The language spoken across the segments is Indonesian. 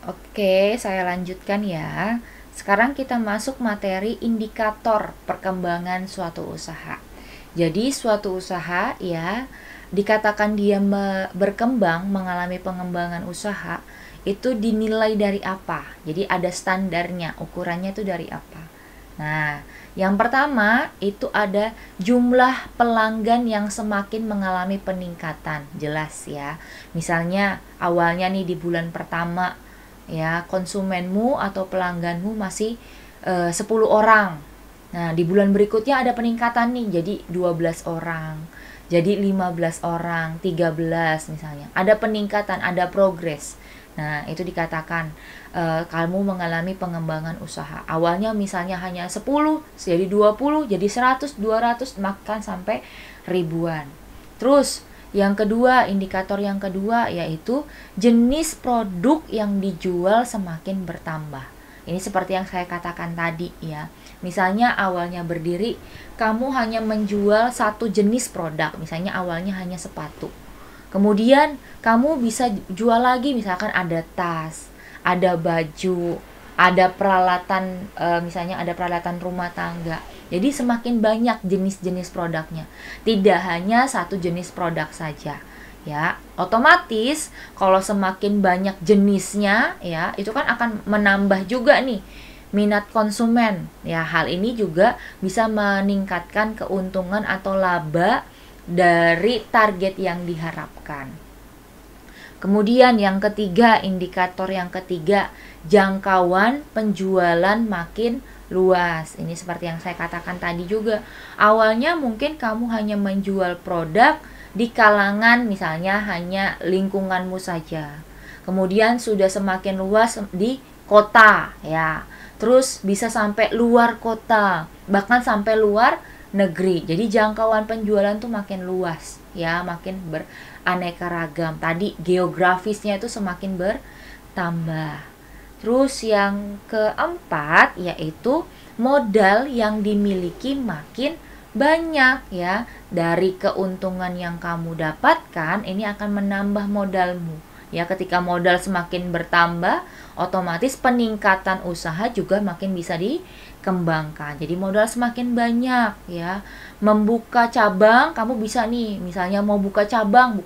Oke, saya lanjutkan ya. Sekarang kita masuk materi indikator perkembangan suatu usaha. Jadi suatu usaha ya dikatakan dia berkembang, mengalami pengembangan usaha itu dinilai dari apa? Jadi ada standarnya, ukurannya itu dari apa? Nah, yang pertama itu ada jumlah pelanggan yang semakin mengalami peningkatan, jelas ya. Misalnya awalnya nih di bulan pertama ya konsumenmu atau pelangganmu masih 10 orang. Nah, di bulan berikutnya ada peningkatan nih jadi 12 orang. Jadi 15 orang, 13 misalnya. Ada peningkatan, ada progres. Nah, itu dikatakan kamu mengalami pengembangan usaha. Awalnya misalnya hanya 10, jadi 20, jadi 100, 200, makan sampai ribuan. Terus yang kedua, indikator yang kedua yaitu jenis produk yang dijual semakin bertambah. Ini seperti yang saya katakan tadi ya. Misalnya awalnya berdiri, kamu hanya menjual satu jenis produk. Misalnya awalnya hanya sepatu. Kemudian kamu bisa jual lagi, misalkan ada tas, ada baju, ada peralatan, misalnya ada peralatan rumah tangga. Jadi semakin banyak jenis-jenis produknya, tidak hanya satu jenis produk saja. Ya, otomatis kalau semakin banyak jenisnya, ya itu kan akan menambah juga nih minat konsumen. Ya, hal ini juga bisa meningkatkan keuntungan atau laba dari target yang diharapkan. Kemudian yang ketiga, indikator yang ketiga, jangkauan penjualan makin luas. Ini seperti yang saya katakan tadi juga. Awalnya mungkin kamu hanya menjual produk di kalangan misalnya hanya lingkunganmu saja. Kemudian sudah semakin luas di kota ya. Terus bisa sampai luar kota, bahkan sampai luar negeri. Jadi jangkauan penjualan tuh makin luas ya, makin beraneka ragam. Tadi geografisnya itu semakin bertambah. Terus yang keempat yaitu modal yang dimiliki makin banyak ya. Dari keuntungan yang kamu dapatkan ini akan menambah modalmu. Ya, ketika modal semakin bertambah, otomatis peningkatan usaha juga makin bisa dikembangkan. Jadi modal semakin banyak ya. Membuka cabang, kamu bisa nih, misalnya mau buka cabang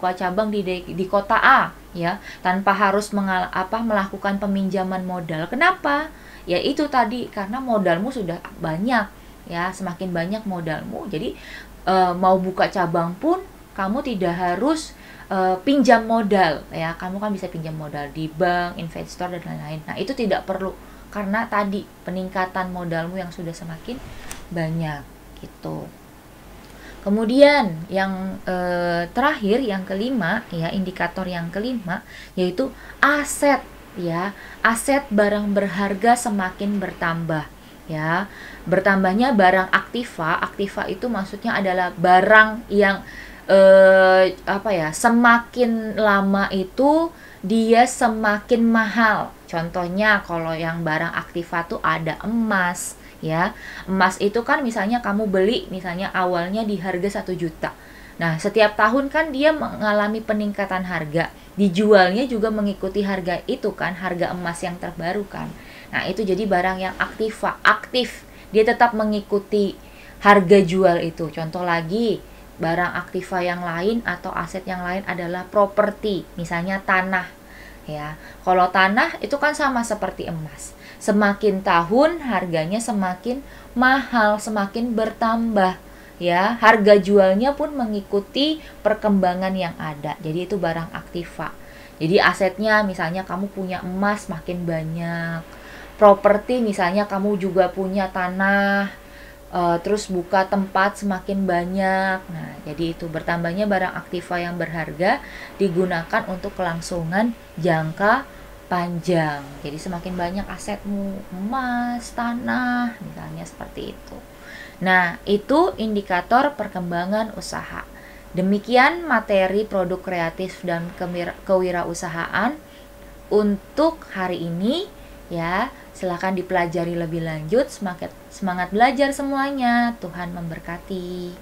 di kota A ya, tanpa harus melakukan peminjaman modal. Kenapa? Ya itu tadi karena modalmu sudah banyak ya, semakin banyak modalmu. Jadi mau buka cabang pun kamu tidak harus pinjam modal ya, kamu kan bisa pinjam modal di bank, investor dan lain-lain. Nah itu tidak perlu karena tadi peningkatan modalmu yang sudah semakin banyak gitu. Kemudian yang terakhir, yang kelima ya, indikator yang kelima yaitu aset ya. Aset barang berharga semakin bertambah ya. Bertambahnya barang aktiva. Aktiva itu maksudnya adalah barang yang semakin lama itu dia semakin mahal. Contohnya kalau yang barang aktiva tuh ada emas ya. Emas itu kan misalnya kamu beli misalnya awalnya di harga 1 juta. Nah, setiap tahun kan dia mengalami peningkatan harga. Dijualnya juga mengikuti harga itu kan, harga emas yang terbaru kan. Nah, itu jadi barang yang aktiva, aktif. Dia tetap mengikuti harga jual itu. Contoh lagi, barang aktiva yang lain atau aset yang lain adalah properti, misalnya tanah ya. Kalau tanah itu kan sama seperti emas, semakin tahun harganya semakin mahal, semakin bertambah ya, harga jualnya pun mengikuti perkembangan yang ada. Jadi itu barang aktiva. Jadi asetnya misalnya kamu punya emas makin banyak, properti misalnya kamu juga punya tanah, terus buka tempat semakin banyak. Nah, jadi itu bertambahnya barang aktiva yang berharga digunakan untuk kelangsungan jangka panjang. Jadi semakin banyak asetmu, emas, tanah, misalnya seperti itu. Nah, itu indikator perkembangan usaha. Demikian materi produk kreatif dan kewirausahaan untuk hari ini ya. Silakan dipelajari lebih lanjut. Semangat belajar semuanya. Tuhan memberkati.